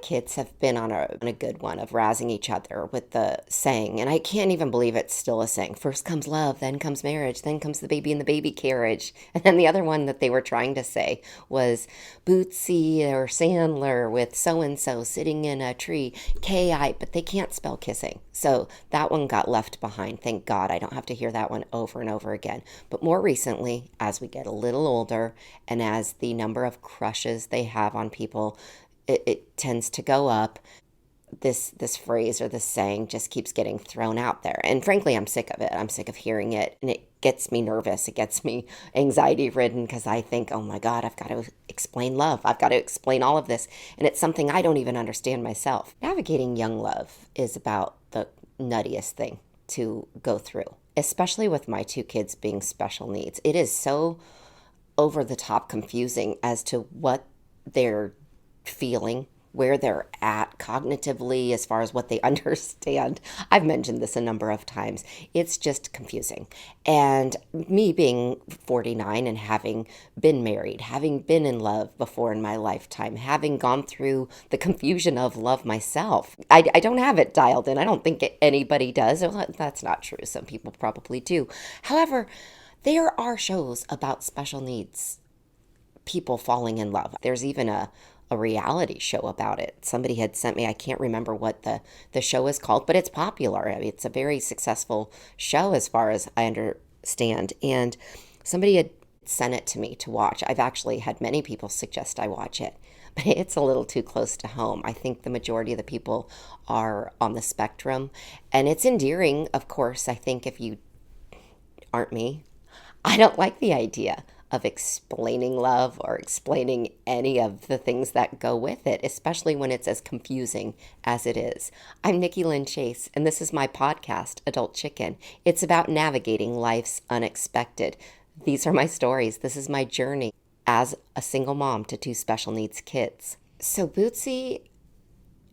kids have been on a good one of razzing each other with the saying, and I can't even believe it's still a saying. First comes love, then comes marriage, then comes the baby in the baby carriage. And then the other one that they were trying to say was Bootsy or Sandler with so and so sitting in a tree, Ki, but they can't spell kissing. So that one got left behind. Thank God I don't have to hear that one over and over again. But more recently, as we get a little older and as the number of crushes they have on people, it tends to go up. This phrase or this saying just keeps getting thrown out there. And frankly, I'm sick of it. I'm sick of hearing it. And it gets me nervous. It gets me anxiety ridden because I think, oh my God, I've got to explain love. I've got to explain all of this. And it's something I don't even understand myself. Navigating young love is about the nuttiest thing to go through, especially with my two kids being special needs. It is so over the top confusing as to what they're feeling, where they're at cognitively, as far as what they understand. I've mentioned this a number of times. It's just confusing. And me being 49 and having been married, having been in love before in my lifetime, having gone through the confusion of love myself, I don't have it dialed in. I don't think anybody does. Well, that's not true. Some people probably do. However, there are shows about special needs people falling in love. There's even a reality show about it. Somebody had sent me, I can't remember what the show is called, but it's popular. I mean, it's a very successful show as far as I understand. And somebody had sent it to me to watch. I've actually had many people suggest I watch it, but it's a little too close to home. I think the majority of the people are on the spectrum, and it's endearing, of course. I think if you aren't me, I don't like the idea of explaining love or explaining any of the things that go with it, especially when it's as confusing as it is. I'm Nikki Lynn Chase, and this is my podcast, Adult Chicken. It's about navigating life's unexpected. These are my stories. This is my journey as a single mom to two special needs kids. So Bootsy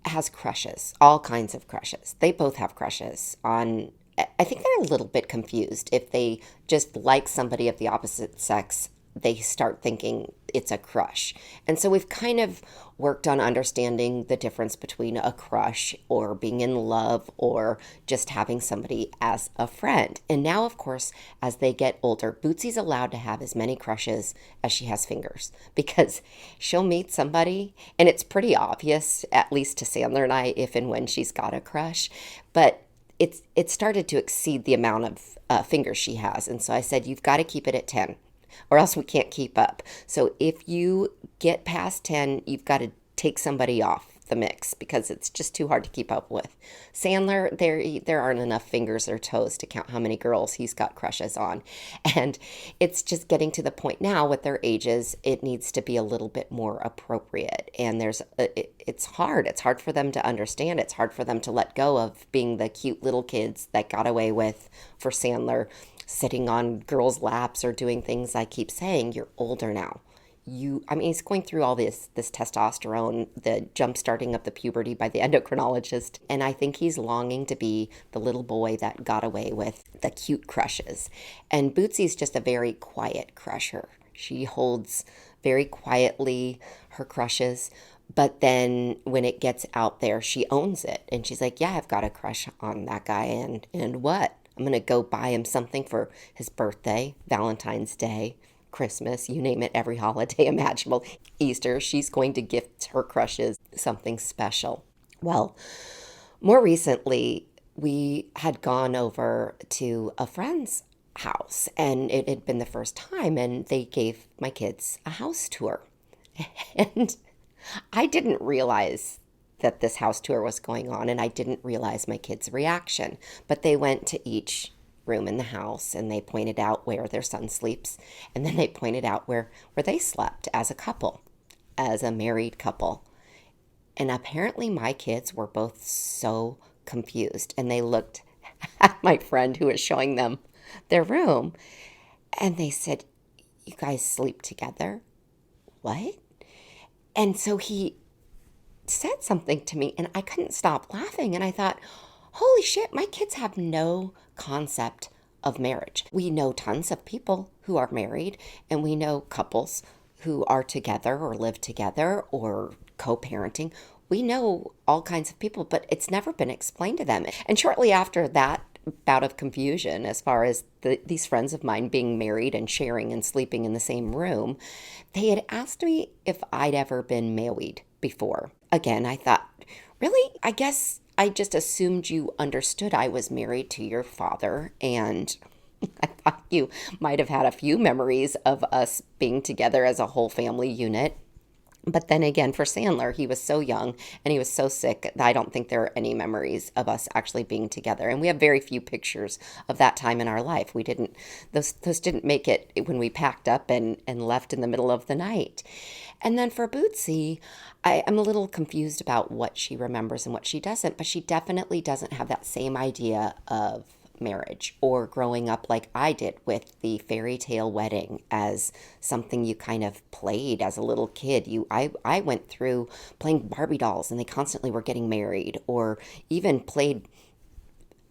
has crushes, all kinds of crushes. They both have crushes on, I think they're a little bit confused. If they just like somebody of the opposite sex, they start thinking it's a crush. And so we've kind of worked on understanding the difference between a crush or being in love or just having somebody as a friend. And now, of course, as they get older, Bootsy's allowed to have as many crushes as she has fingers, because she'll meet somebody and it's pretty obvious, at least to Sandler and I, if and when she's got a crush. But it started to exceed the amount of fingers she has. And so I said, you've got to keep it at 10 or else we can't keep up. So if you get past 10, you've got to take somebody off the mix because it's just too hard to keep up with. Sandler, there aren't enough fingers or toes to count how many girls he's got crushes on. And it's just getting to the point now with their ages, it needs to be a little bit more appropriate. And it's hard. It's hard for them to understand. It's hard for them to let go of being the cute little kids that got away with, for Sandler, sitting on girls' laps or doing things. I keep saying, you're older now. He's going through all this testosterone, the jump starting of the puberty by the endocrinologist, and I think he's longing to be the little boy that got away with the cute crushes. And Bootsy's just a very quiet crusher. She holds very quietly her crushes, but then when it gets out there, she owns it. And she's like, yeah, I've got a crush on that guy, and what? I'm going to go buy him something for his birthday, Valentine's Day, Christmas, you name it, every holiday imaginable, Easter. She's going to gift her crushes something special. Well, more recently, we had gone over to a friend's house, and it had been the first time, and they gave my kids a house tour. And I didn't realize that this house tour was going on, and I didn't realize my kids' reaction. But they went to each room in the house and they pointed out where their son sleeps, and then they pointed out where they slept as a couple, as a married couple. And apparently my kids were both so confused, and they looked at my friend who was showing them their room, and they said, you guys sleep together? What? And so he said something to me, and I couldn't stop laughing. And I thought, holy shit, my kids have no concept of marriage. We know tons of people who are married, and we know couples who are together or live together or co-parenting. we know all kinds of people, but it's never been explained to them. And shortly after that bout of confusion, as far as these friends of mine being married and sharing and sleeping in the same room, they had asked me if I'd ever been married before. Again, I thought, really? I guess I just assumed you understood I was married to your father, and I thought you might have had a few memories of us being together as a whole family unit. But then again, for Sandler, he was so young and he was so sick that I don't think there are any memories of us actually being together. And we have very few pictures of that time in our life. We didn't, those didn't make it when we packed up and left in the middle of the night. And then for Bootsy, I'm a little confused about what she remembers and what she doesn't, but she definitely doesn't have that same idea of marriage or growing up like I did with the fairy tale wedding as something you kind of played as a little kid. I went through playing Barbie dolls and they constantly were getting married, or even played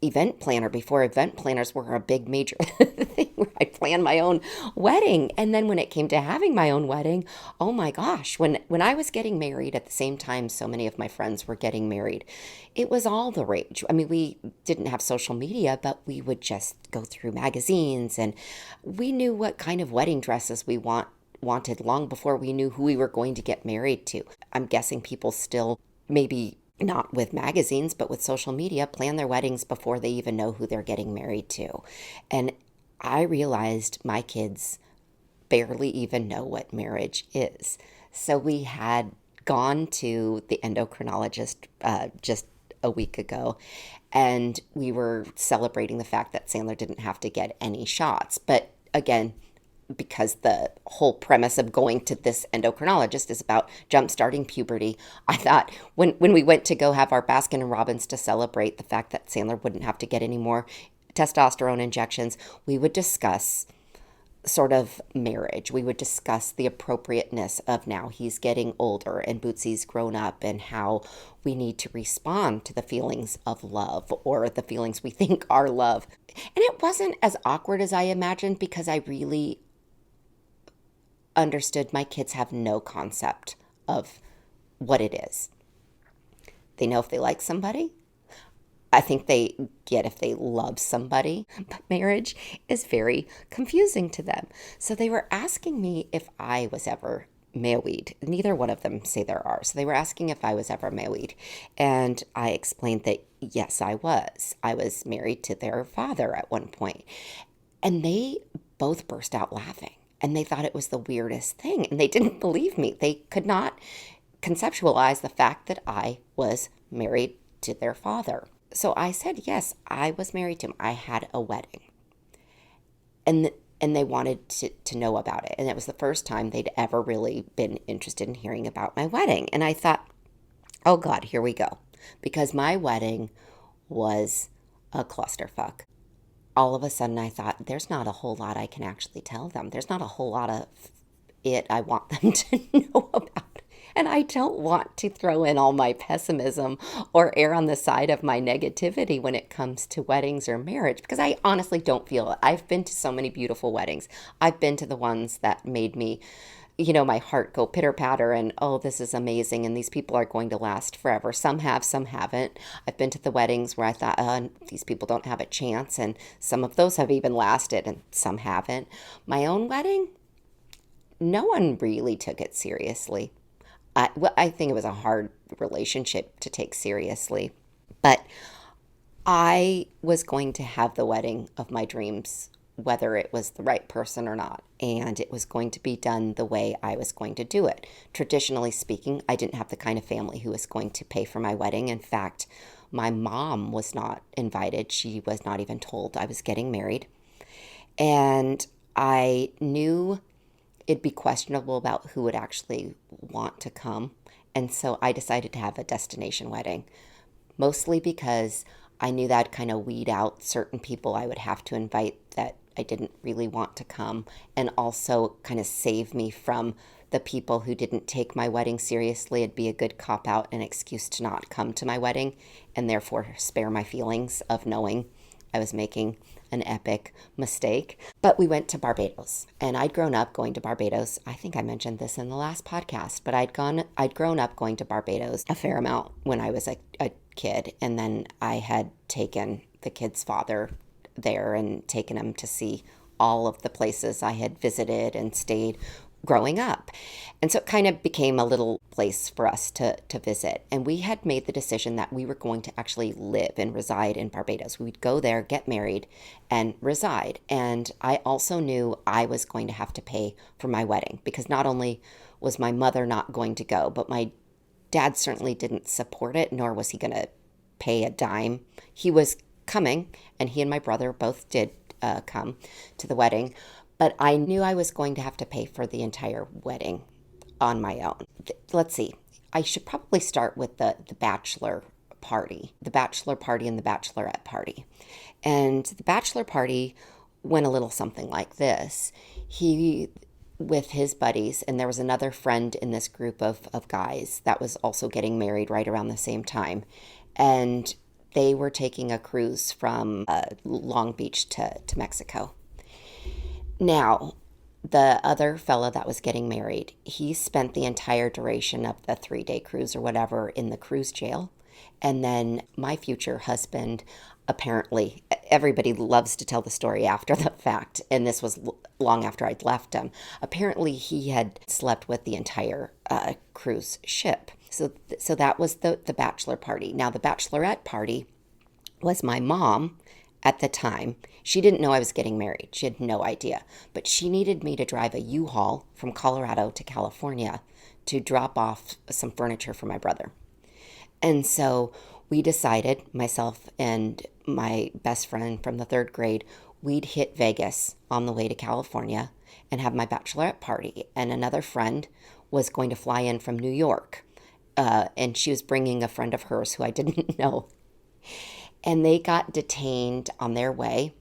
event planner before event planners were a big major thing, where I planned my own wedding. And then when it came to having my own wedding, oh my gosh, when I was getting married at the same time so many of my friends were getting married, it was all the rage. I mean, we didn't have social media, but we would just go through magazines, and we knew what kind of wedding dresses we wanted long before we knew who we were going to get married to. I'm guessing people still, maybe not with magazines, but with social media, plan their weddings before they even know who they're getting married to. And I realized my kids barely even know what marriage is. So we had gone to the endocrinologist just a week ago, and we were celebrating the fact that Sandler didn't have to get any shots. But again, because the whole premise of going to this endocrinologist is about jump-starting puberty, I thought when we went to go have our Baskin and Robbins to celebrate the fact that Sandler wouldn't have to get any more testosterone injections, we would discuss sort of marriage. We would discuss the appropriateness of now he's getting older and Bootsy's grown up, and how we need to respond to the feelings of love, or the feelings we think are love. And it wasn't as awkward as I imagined, because I really understood my kids have no concept of what it is. They know if they like somebody. I think they get if they love somebody, but marriage is very confusing to them. So they were asking me if I was ever married. Neither one of them say there are. So they were asking if I was ever married. And I explained that yes, I was. I was married to their father at one point. And they both burst out laughing. And they thought it was the weirdest thing. And they didn't believe me. They could not conceptualize the fact that I was married to their father. So I said, yes, I was married to him. I had a wedding. And they wanted to know about it. And it was the first time they'd ever really been interested in hearing about my wedding. And I thought, oh God, here we go. Because my wedding was a clusterfuck. All of a sudden I thought, there's not a whole lot I can actually tell them. There's not a whole lot of it I want them to know about. And I don't want to throw in all my pessimism or err on the side of my negativity when it comes to weddings or marriage, because I honestly don't feel it. I've been to so many beautiful weddings. I've been to the ones that made me, my heart go pitter patter and, oh, this is amazing. And these people are going to last forever. Some have, some haven't. I've been to the weddings where I thought, these people don't have a chance. And some of those have even lasted and some haven't. My own wedding, no one really took it seriously. I think it was a hard relationship to take seriously, but I was going to have the wedding of my dreams, whether it was the right person or not, and it was going to be done the way I was going to do it. Traditionally speaking, I didn't have the kind of family who was going to pay for my wedding. In fact, my mom was not invited. She was not even told I was getting married. And I knew it'd be questionable about who would actually want to come. And so I decided to have a destination wedding, mostly because I knew that'd kind of weed out certain people I would have to invite that I didn't really want to come, and also kind of save me from the people who didn't take my wedding seriously. It'd be a good cop out, an excuse to not come to my wedding, and therefore spare my feelings of knowing I was making an epic mistake. But we went to Barbados, and I'd grown up going to Barbados. I think I mentioned this in the last podcast, but I'd grown up going to Barbados a fair amount when I was a kid, and then I had taken the kid's father there and taken him to see all of the places I had visited and stayed growing up. And so it kind of became a little place for us to visit. And we had made the decision that we were going to actually live and reside in Barbados. We'd go there, get married, and reside. And I also knew I was going to have to pay for my wedding, because not only was my mother not going to go, but my dad certainly didn't support it, nor was he going to pay a dime. He was coming, and he and my brother both did come to the wedding. But I knew I was going to have to pay for the entire wedding on my own. Let's see. I should probably start with the bachelor party and the bachelorette party. And the bachelor party went a little something like this. He, with his buddies, and there was another friend in this group of guys that was also getting married right around the same time. And they were taking a cruise from Long Beach to Mexico. Now, the other fella that was getting married, he spent the entire duration of the 3-day cruise or whatever in the cruise jail. And then my future husband, apparently, everybody loves to tell the story after the fact, and this was long after I'd left him. Apparently, he had slept with the entire cruise ship. So that was the bachelor party. Now, the bachelorette party was my mom. At the time, she didn't know I was getting married. She had no idea. But she needed me to drive a U-Haul from Colorado to California to drop off some furniture for my brother. And so we decided, myself and my best friend from the 3rd grade, we'd hit Vegas on the way to California and have my bachelorette party. And another friend was going to fly in from New York. And she was bringing a friend of hers who I didn't know. And they got detained on their way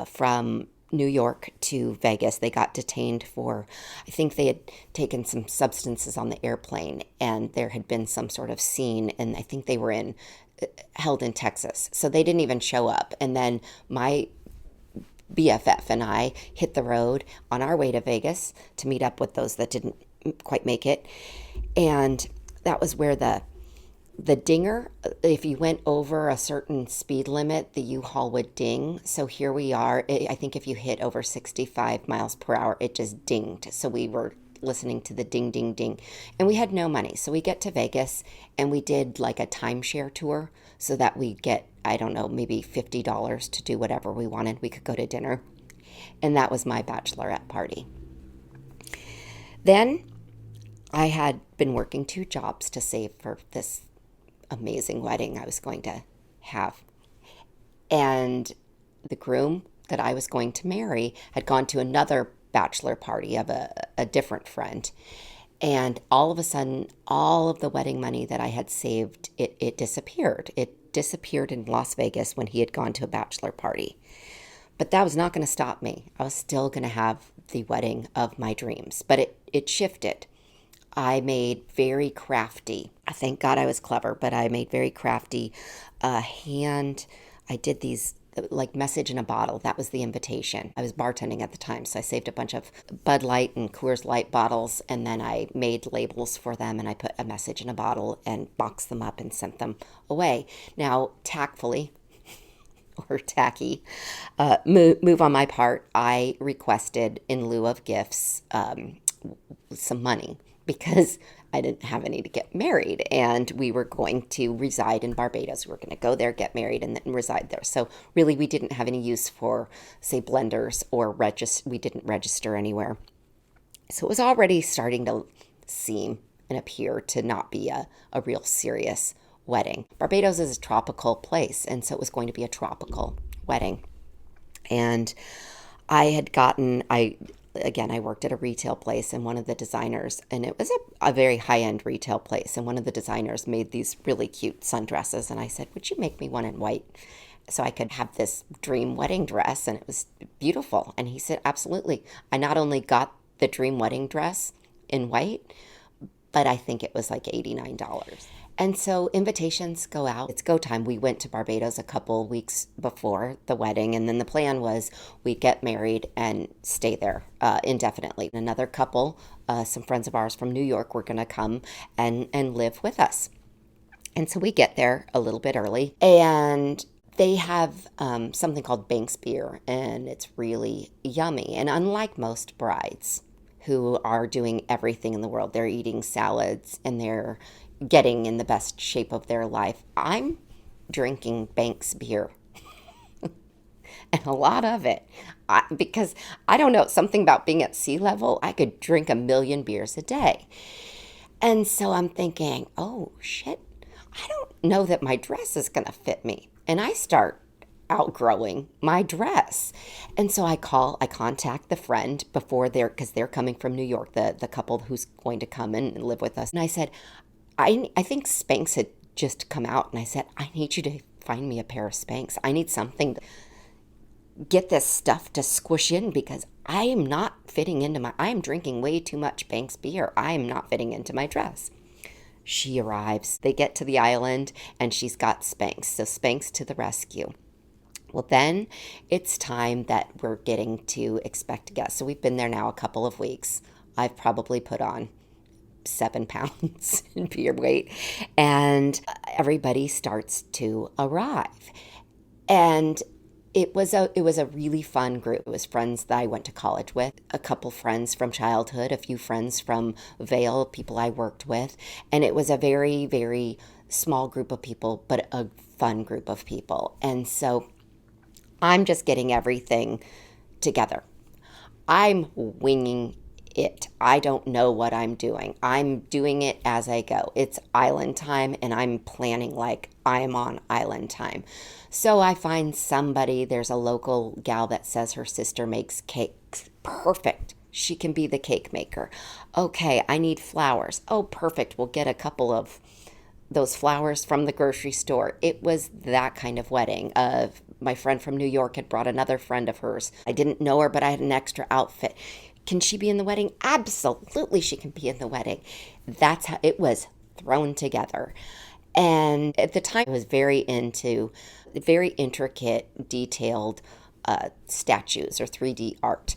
from New York to Vegas. They got detained for, I think they had taken some substances on the airplane, and there had been some sort of scene, and I think they were held in Texas. So they didn't even show up. And then my BFF and I hit the road on our way to Vegas to meet up with those that didn't quite make it. And that was where the dinger, if you went over a certain speed limit, the U-Haul would ding. So here we are. I think if you hit over 65 miles per hour, it just dinged. So we were listening to the ding, ding, ding. And we had no money. So we get to Vegas and we did like a timeshare tour so that we get, I don't know, maybe $50 to do whatever we wanted. We could go to dinner. And that was my bachelorette party. Then I had been working 2 jobs to save for this amazing wedding I was going to have. And the groom that I was going to marry had gone to another bachelor party of a different friend. And all of a sudden, all of the wedding money that I had saved, it disappeared. It disappeared in Las Vegas when he had gone to a bachelor party. But that was not going to stop me. I was still going to have the wedding of my dreams. But it shifted. I made very crafty, thank God I was clever, but I made very crafty I did these like message in a bottle. That was the invitation. I was bartending at the time, so I saved a bunch of Bud Light and Coors Light bottles, and then I made labels for them, and I put a message in a bottle and boxed them up and sent them away. Now, tactfully, or tacky, move on my part, I requested in lieu of gifts some money, because I didn't have any to get married, and we were going to reside in Barbados. We were going to go there, get married, and then reside there. So really, we didn't have any use for, say, blenders, or we didn't register anywhere. So it was already starting to seem and appear to not be a real serious wedding. Barbados is a tropical place, and so it was going to be a tropical wedding. And I worked at a retail place, and one of the designers, and it was a very high-end retail place, and one of the designers made these really cute sundresses, and I said, would you make me one in white so I could have this dream wedding dress? And it was beautiful. And he said, absolutely. I not only got the dream wedding dress in white, but I think it was like $89. And so invitations go out. It's go time. We went to Barbados a couple weeks before the wedding, and then the plan was we get married and stay there indefinitely. Another couple, some friends of ours from New York, were going to come and live with us. And so we get there a little bit early, and they have something called Banks beer, and it's really yummy. And unlike most brides who are doing everything in the world, they're eating salads and they're getting in the best shape of their life. I'm drinking Banks beer and a lot of it because I don't know, something about being at sea level, I could drink a million beers a day. And so I'm thinking, oh shit, I don't know that my dress is going to fit me. And I start outgrowing my dress. And so I contact the friend before because they're coming from New York, the couple who's going to come and live with us. And I said, I think Spanx had just come out. And I said, I need you to find me a pair of Spanx. I need something to get this stuff to squish in because I am not fitting into I am drinking way too much Banks beer. I am not fitting into my dress. She arrives. They get to the island and she's got Spanx. So Spanx to the rescue. Well, then it's time that we're getting to expect guests. So we've been there now a couple of weeks. I've probably put on 7 pounds in beer weight, and everybody starts to arrive. And it was a really fun group. It was friends that I went to college with, a couple friends from childhood, a few friends from Vail, people I worked with, and it was a very, very small group of people, but a fun group of people. And so I'm just getting everything together. I'm winging it. I don't know what I'm doing. I'm doing it as I go. It's island time, and I'm planning like I'm on island time. So I find somebody, there's a local gal that says her sister makes cakes. Perfect. She can be the cake maker. Okay, I need flowers. Oh, perfect. We'll get a couple of those flowers from the grocery store. It was that kind of wedding. My friend from New York had brought another friend of hers. I didn't know her, but I had an extra outfit. Can she be in the wedding? Absolutely, she can be in the wedding. That's how it was thrown together. And at the time, I was very into very intricate, detailed statues or 3D art.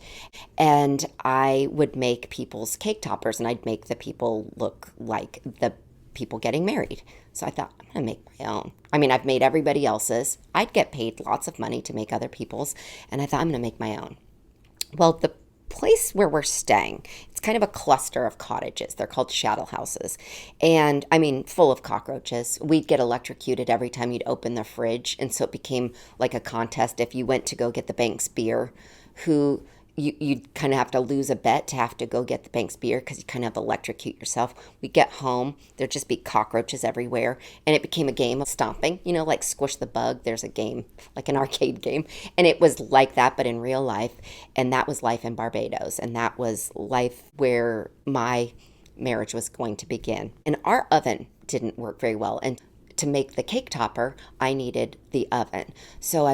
And I would make people's cake toppers, and I'd make the people look like the people getting married. So I thought, I'm going to make my own. I mean, I've made everybody else's. I'd get paid lots of money to make other people's. And I thought, I'm going to make my own. Well, the place where we're staying, it's kind of a cluster of cottages. They're called shadow houses. And I mean, full of cockroaches. We'd get electrocuted every time you'd open the fridge. And so it became like a contest. If you went to go get the Banks beer, you'd kind of have to lose a bet to have to go get the Banks beer because you kind of electrocute yourself. We get home, there'd just be cockroaches everywhere. And it became a game of stomping, like Squish the Bug. There's a game, like an arcade game. And it was like that, but in real life. And that was life in Barbados. And that was life where my marriage was going to begin. And our oven didn't work very well. And to make the cake topper, I needed the oven. So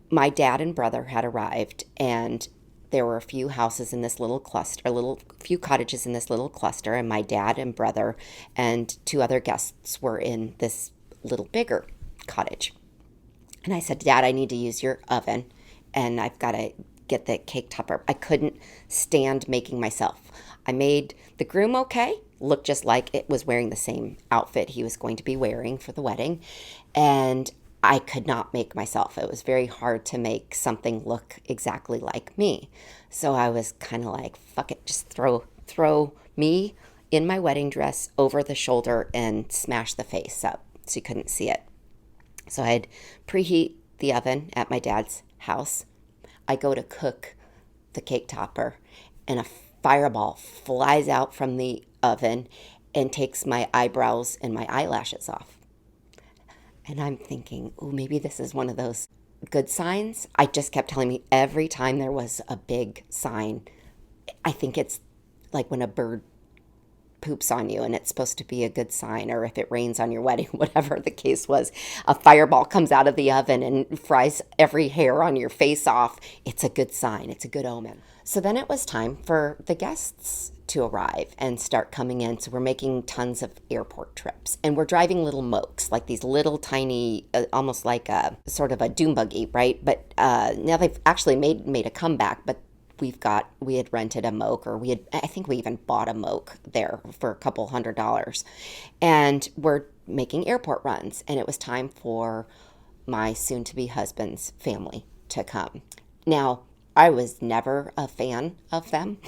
my dad and brother had arrived, and there were a few houses in this little cluster, few cottages in this little cluster, and my dad and brother and 2 other guests were in this little bigger cottage. And I said, Dad, I need to use your oven, and I've got to get the cake topper. I couldn't stand making myself. I made the groom okay, looked just like it was wearing the same outfit he was going to be wearing for the wedding, and I could not make myself. It was very hard to make something look exactly like me. So I was kind of like, fuck it, just throw me in my wedding dress over the shoulder and smash the face up so you couldn't see it. So I'd preheat the oven at my dad's house. I go to cook the cake topper, and a fireball flies out from the oven and takes my eyebrows and my eyelashes off. And I'm thinking, oh, maybe this is one of those good signs. I just kept telling me every time there was a big sign, I think it's like when a bird poops on you and it's supposed to be a good sign, or if it rains on your wedding, whatever the case was, a fireball comes out of the oven and fries every hair on your face off. It's a good sign. It's a good omen. So then it was time for the guests to arrive and start coming in. So we're making tons of airport trips, and we're driving little mokes, like these little tiny, almost like a sort of a dune buggy, right? But now they've actually made a comeback, but we had rented a moke, or I think we even bought a moke there for a couple $100s. And we're making airport runs, and it was time for my soon to be husband's family to come. Now, I was never a fan of them.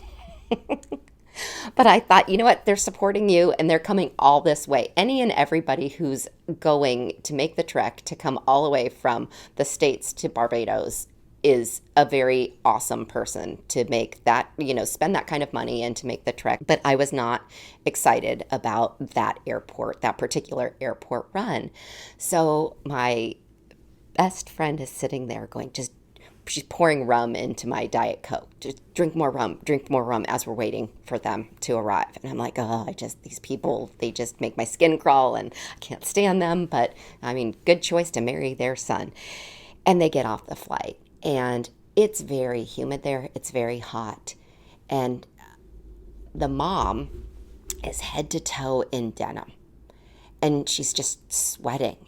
But I thought, you know what? They're supporting you and they're coming all this way. Any and everybody who's going to make the trek to come all the way from the States to Barbados is a very awesome person to make that, spend that kind of money and to make the trek. But I was not excited about that airport, that particular airport run. So my best friend is sitting there going, just she's pouring rum into my Diet Coke. Just drink more rum as we're waiting for them to arrive. And I'm like, oh, these people, they just make my skin crawl and I can't stand them. But I mean, good choice to marry their son. And they get off the flight and it's very humid there. It's very hot. And the mom is head to toe in denim and she's just sweating.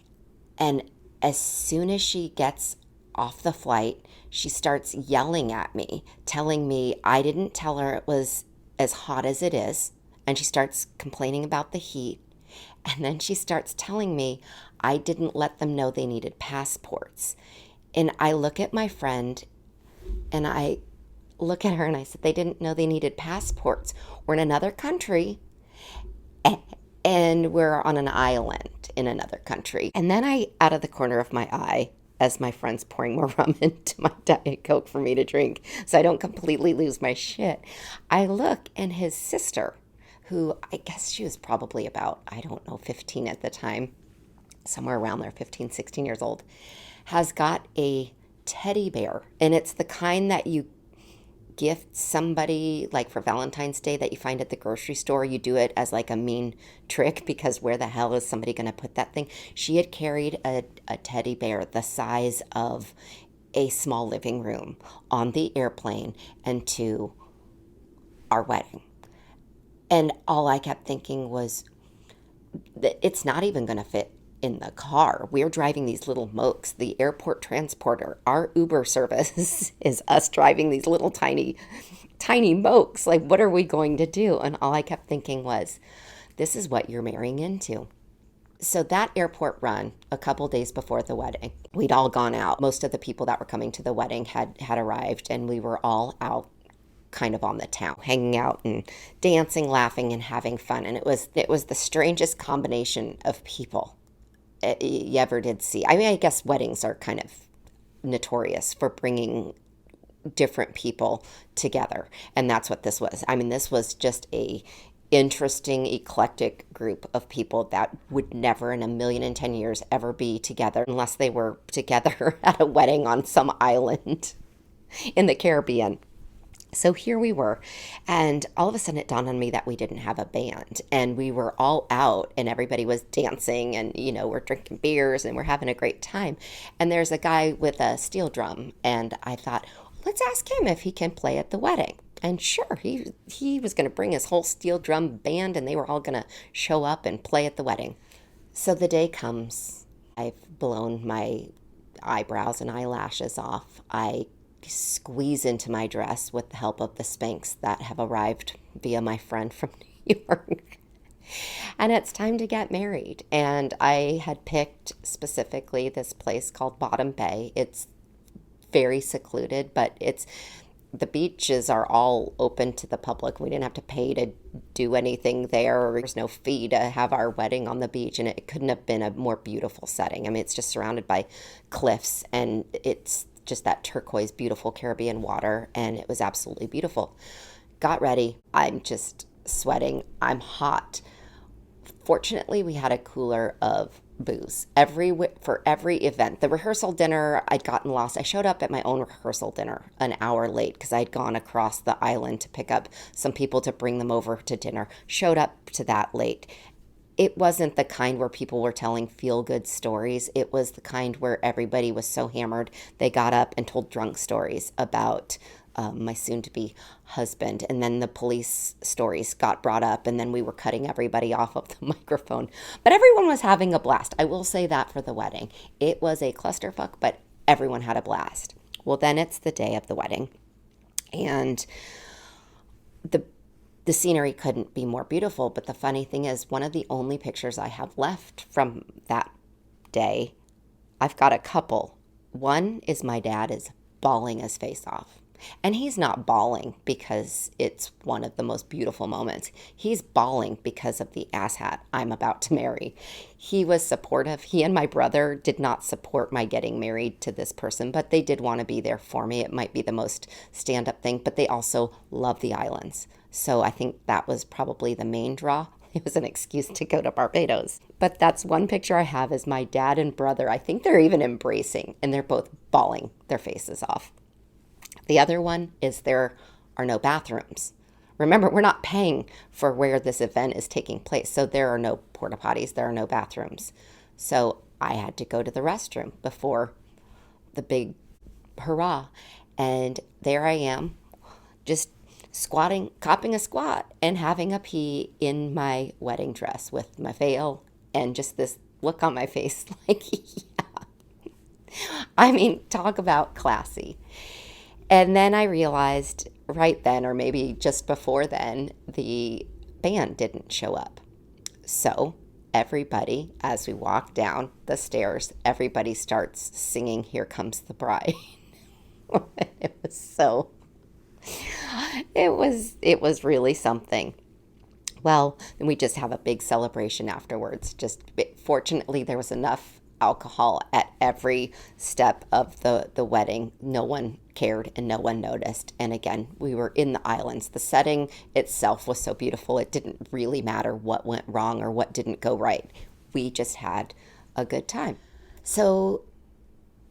And as soon as she gets off the flight, she starts yelling at me, telling me I didn't tell her it was as hot as it is. And she starts complaining about the heat. And then she starts telling me I didn't let them know they needed passports. And I look at my friend and I look at her and I said, they didn't know they needed passports. We're in another country and we're on an island in another country. And then out of the corner of my eye, as my friend's pouring more rum into my Diet Coke for me to drink so I don't completely lose my shit, I look and his sister, who I guess she was probably about, 15 at the time, somewhere around there, 15, 16 years old, has got a teddy bear. And it's the kind that you gift somebody, like for Valentine's Day, that you find at the grocery store. You do it as like a mean trick because where the hell is somebody going to put that thing? She had carried a teddy bear the size of a small living room on the airplane and to our wedding. And all I kept thinking was that it's not even going to fit in the car. We're driving these little mokes. The airport transporter, our Uber service is us driving these little tiny mokes. Like, what are we going to do? And all I kept thinking was, this is what you're marrying into. So that airport run, a couple days before the wedding, we'd all gone out. Most of the people that were coming to the wedding had arrived, and we were all out kind of on the town, hanging out and dancing, laughing, and having fun. And it was the strangest combination of people you ever did see. I mean, I guess weddings are kind of notorious for bringing different people together, and that's what this was. I mean, this was just a interesting, eclectic group of people that would never in a million and 10 years ever be together unless they were together at a wedding on some island in the Caribbean. So here we were, and all of a sudden it dawned on me that we didn't have a band, and we were all out, and everybody was dancing, and, we're drinking beers, and we're having a great time. And there's a guy with a steel drum, and I thought, let's ask him if he can play at the wedding. And sure, he was going to bring his whole steel drum band, and they were all going to show up and play at the wedding. So the day comes. I've blown my eyebrows and eyelashes off. I squeeze into my dress with the help of the Spanx that have arrived via my friend from New York. And it's time to get married. And I had picked specifically this place called Bottom Bay. It's very secluded, but the beaches are all open to the public. We didn't have to pay to do anything there. There's no fee to have our wedding on the beach, and it couldn't have been a more beautiful setting. I mean, it's just surrounded by cliffs, and it's just that turquoise, beautiful Caribbean water, and it was absolutely beautiful. Got ready. I'm just sweating. I'm hot. Fortunately, we had a cooler of booze for every event. The rehearsal dinner, I'd gotten lost. I showed up at my own rehearsal dinner an hour late because I'd gone across the island to pick up some people to bring them over to dinner. Showed up to that late. It wasn't the kind where people were telling feel-good stories. It was the kind where everybody was so hammered they got up and told drunk stories about my soon-to-be husband. And then the police stories got brought up, and then we were cutting everybody off of the microphone. But everyone was having a blast. I will say that for the wedding. It was a clusterfuck, but everyone had a blast. Well, then it's the day of the wedding, and the the scenery couldn't be more beautiful. But the funny thing is, one of the only pictures I have left from that day, I've got a couple. One is my dad is bawling his face off. And he's not bawling because it's one of the most beautiful moments. He's bawling because of the asshat I'm about to marry. He was supportive. He and my brother did not support my getting married to this person, but they did want to be there for me. It might be the most stand up thing, but they also love the islands. So I think that was probably the main draw. It was an excuse to go to Barbados. But that's one picture I have is my dad and brother. I think they're even embracing, and they're both bawling their faces off. The other one is there are no bathrooms. Remember, we're not paying for where this event is taking place, so there are no porta potties, there are no bathrooms. So I had to go to the restroom before the big hurrah. And there I am, just squatting, copping a squat, and having a pee in my wedding dress with my veil and just this look on my face like, yeah. I mean, talk about classy. And then I realized right then, or maybe just before then, the band didn't show up. So everybody, as we walk down the stairs, everybody starts singing "Here Comes the Bride." It was so, it was really something. Well, then we just have a big celebration afterwards. Just fortunately, there was enough alcohol at every step of the wedding. No one cared and no one noticed. And again, we were in the islands. The setting itself was so beautiful. It didn't really matter what went wrong or what didn't go right. We just had a good time. So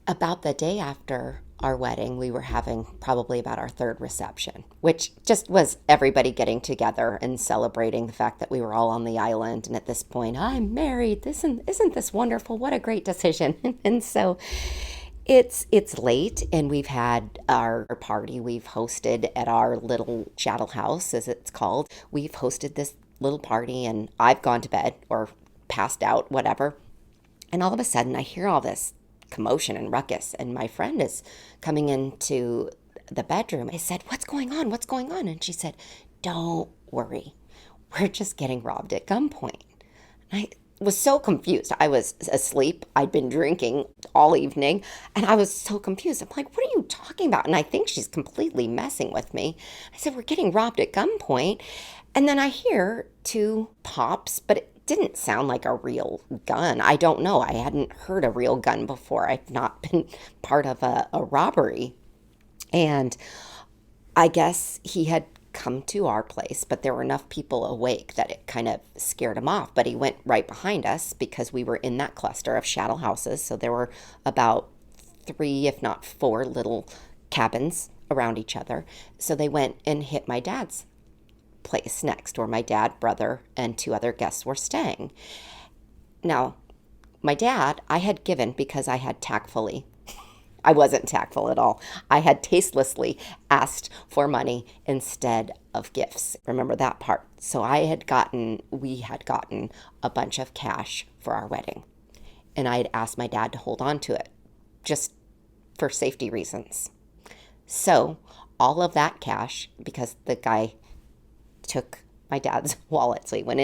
about the day after our wedding, we were having probably about our third reception, which just was everybody getting together and celebrating the fact that we were all on the island. And at this point, I'm married. Isn't this wonderful? What a great decision. And so it's late, and we've had our party we've hosted at our little chattel house, as it's called. We've hosted this little party, and I've gone to bed or passed out, whatever. And all of a sudden, I hear all this commotion and ruckus, and my friend is coming into the bedroom. I said, "What's going on? What's going on?" And she said, "Don't worry. We're just getting robbed at gunpoint." And I was so confused. I was asleep. I'd been drinking all evening, and I was so confused. I'm like, "What are you talking about?" And I think she's completely messing with me. I said, "We're getting robbed at gunpoint." And then I hear two pops, but it didn't sound like a real gun. I don't know. I hadn't heard a real gun before. I've not been part of a robbery. And I guess he had come to our place, but there were enough people awake that it kind of scared him off. But he went right behind us because we were in that cluster of chattel houses. So there were about 3, if not 4 little cabins around each other. So they went and hit my dad's place next, where my dad, brother, and 2 other guests were staying. Now, my dad, I had given because I had tactfully, I wasn't tactful at all. I had tastelessly asked for money instead of gifts. Remember that part. So we had gotten a bunch of cash for our wedding. And I had asked my dad to hold on to it just for safety reasons. So all of that cash, because the guy took my dad's wallet. So he went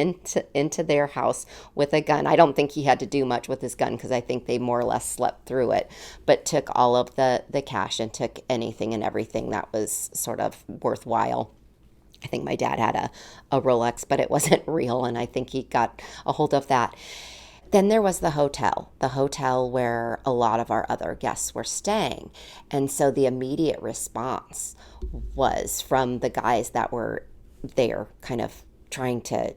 into their house with a gun. I don't think he had to do much with his gun because I think they more or less slept through it, but took all of the cash and took anything and everything that was sort of worthwhile. I think my dad had a Rolex, but it wasn't real, and I think he got a hold of that. Then there was the hotel where a lot of our other guests were staying. And so the immediate response was from the guys that were there kind of trying to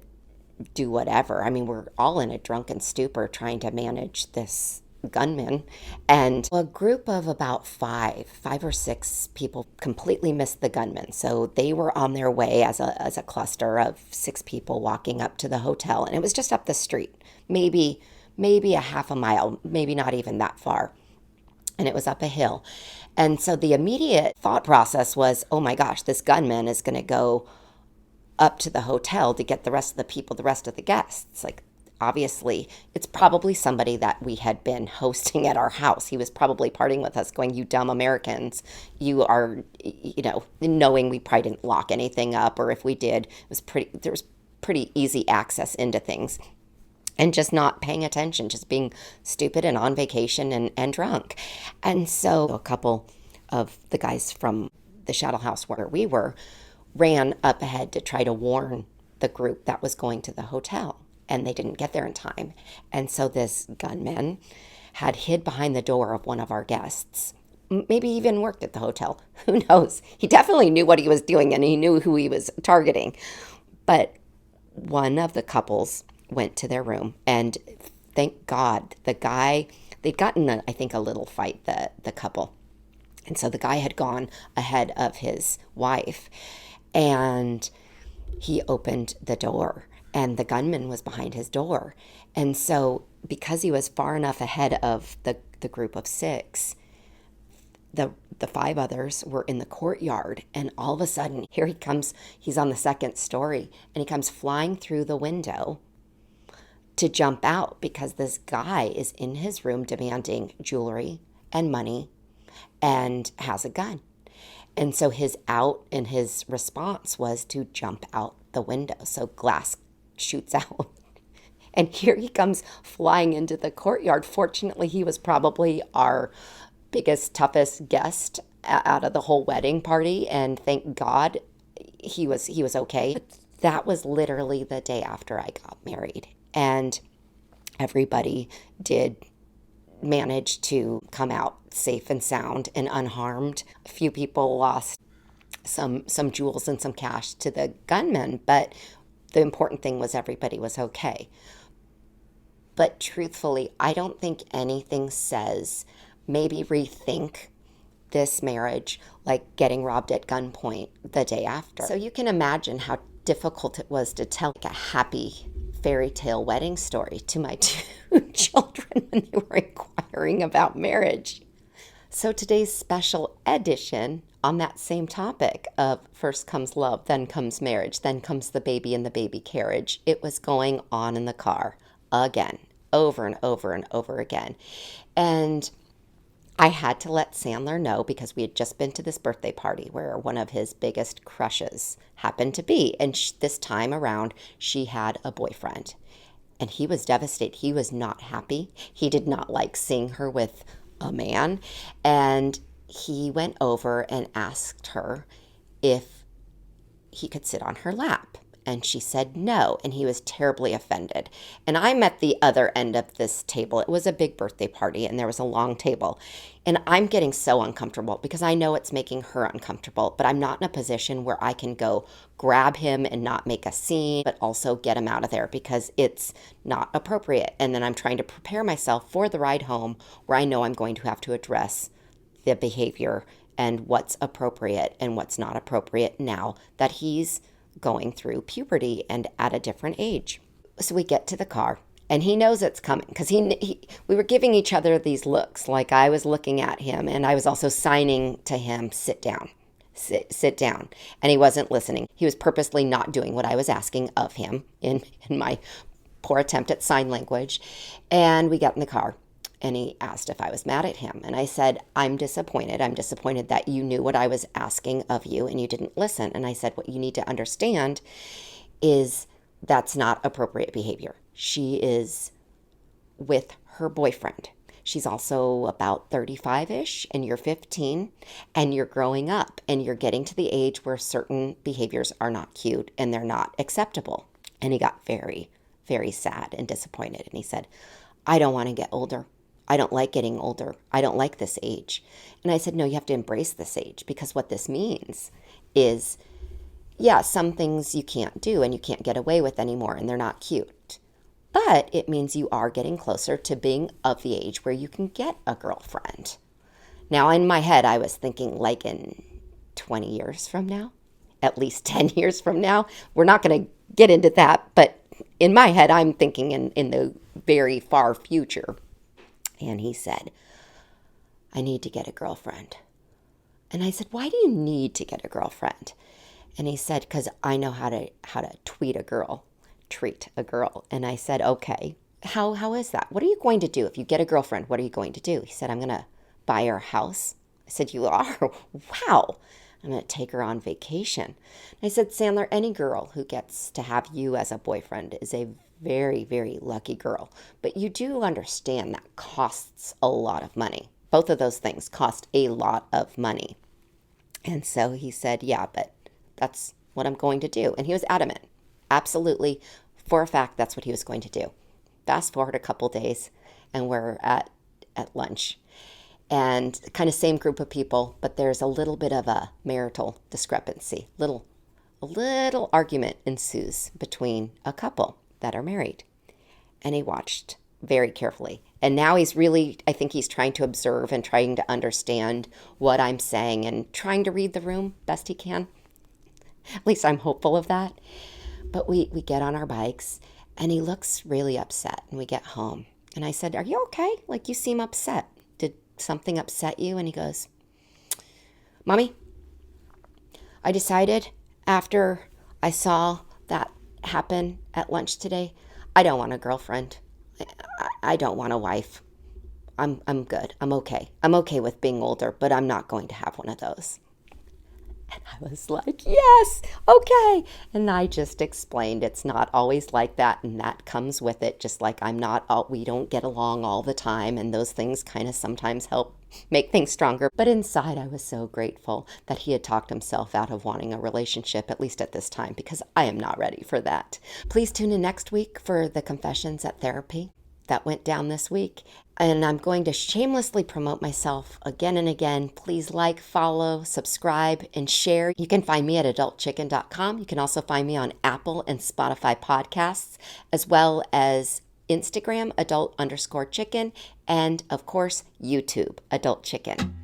do whatever. I mean, we're all in a drunken stupor trying to manage this gunman. And a group of about five or six people completely missed the gunman. So they were on their way as a cluster of 6 people walking up to the hotel. And it was just up the street, maybe a half a mile, maybe not even that far. and it was up a hill. And so the immediate thought process was, oh my gosh, this gunman is going to go up to the hotel to get the rest of the people, the rest of the guests. Like, obviously, it's probably somebody that we had been hosting at our house. He was probably partying with us, going, you dumb Americans. You are, knowing we probably didn't lock anything up, or if we did, there was pretty easy access into things. And just not paying attention, just being stupid and on vacation and drunk. And so a couple of the guys from the shadow house where we were ran up ahead to try to warn the group that was going to the hotel, and they didn't get there in time. And so this gunman had hid behind the door of one of our guests, maybe even worked at the hotel. Who knows? He definitely knew what he was doing, and he knew who he was targeting. But one of the couples went to their room, and thank God the guy, they'd gotten, I think, a little fight, the couple. And so the guy had gone ahead of his wife, and he opened the door, and the gunman was behind his door. And so because he was far enough ahead of the group of six, the five others were in the courtyard, and all of a sudden, here he comes. He's on the second story, and he comes flying through the window to jump out because this guy is in his room demanding jewelry and money and has a gun. And so his out and his response was to jump out the window. So glass shoots out. And here he comes flying into the courtyard. Fortunately, he was probably our biggest, toughest guest out of the whole wedding party. And thank God he was okay. That was literally the day after I got married. And everybody did manage to come out safe and sound and unharmed. A few people lost some jewels and some cash to the gunman, but the important thing was everybody was okay. But truthfully, I don't think anything says maybe rethink this marriage like getting robbed at gunpoint the day after. So you can imagine how difficult it was to tell a happy fairy tale wedding story to my two children when they were inquiring about marriage. So today's special edition on that same topic of first comes love, then comes marriage, then comes the baby in the baby carriage. It was going on in the car again, over and over and over again. And I had to let Sandler know because we had just been to this birthday party where one of his biggest crushes happened to be. And this time around, she had a boyfriend. And he was devastated. He was not happy. He did not like seeing her with a man. And he went over and asked her if he could sit on her lap. And she said no, and he was terribly offended. And I'm at the other end of this table. It was a big birthday party, and there was a long table. And I'm getting so uncomfortable because I know it's making her uncomfortable, but I'm not in a position where I can go grab him and not make a scene, but also get him out of there because it's not appropriate. And then I'm trying to prepare myself for the ride home where I know I'm going to have to address the behavior and what's appropriate and what's not appropriate now that he's going through puberty and at a different age. So we get to the car, and he knows it's coming because we were giving each other these looks, like I was looking at him, and I was also signing to him, sit down, sit down. And he wasn't listening. He was purposely not doing what I was asking of him in my poor attempt at sign language. And we got in the car. And he asked if I was mad at him. And I said, I'm disappointed. I'm disappointed that you knew what I was asking of you and you didn't listen. And I said, what you need to understand is that's not appropriate behavior. She is with her boyfriend. She's also about 35-ish, and you're 15, and you're growing up, and you're getting to the age where certain behaviors are not cute and they're not acceptable. And he got very, very sad and disappointed. And he said, I don't want to get older. I don't like getting older. I don't like this age. And I said, no, you have to embrace this age, because what this means is, yeah, some things you can't do and you can't get away with anymore, and they're not cute. But it means you are getting closer to being of the age where you can get a girlfriend. Now, in my head, I was thinking like in 20 years from now, at least 10 years from now. We're not going to get into that, but in my head, I'm thinking in the very far future. And he said, I need to get a girlfriend. And I said, why do you need to get a girlfriend? And he said, because I know how to treat a girl. And I said, okay, how is that? What are you going to do if you get a girlfriend? What are you going to do? He said, I'm going to buy her a house. I said, you are? Wow. I'm going to take her on vacation. I said, Sandler, any girl who gets to have you as a boyfriend is a very, very lucky girl. But you do understand that costs a lot of money. Both of those things cost a lot of money. And so he said, yeah, but that's what I'm going to do. And he was adamant. Absolutely, for a fact, that's what he was going to do. Fast forward a couple days, and we're at lunch. And kind of same group of people, but there's a little bit of a marital discrepancy. A little argument ensues between a couple that are married. And he watched very carefully. And now he's really, I think he's trying to observe and trying to understand what I'm saying and trying to read the room best he can. At least I'm hopeful of that. But we get on our bikes, and he looks really upset. And we get home. And I said, are you okay? Like, you seem upset. Did something upset you? And he goes, Mommy, I decided after I saw that happen at lunch today, I don't want a girlfriend. I don't want a wife. I'm good. I'm okay. I'm okay with being older, but I'm not going to have one of those. And I was like, yes, okay. And I just explained it's not always like that, and that comes with it. Just like we don't get along all the time, and those things kind of sometimes help make things stronger. But inside, I was so grateful that he had talked himself out of wanting a relationship, at least at this time, because I am not ready for that. Please tune in next week for the Confessions at Therapy that went down this week. And I'm going to shamelessly promote myself again and again. Please like, follow, subscribe, and share. You can find me at adultchicken.com. You can also find me on Apple and Spotify podcasts, as well as Instagram, adult_chicken, and of course, YouTube, Adult Chicken.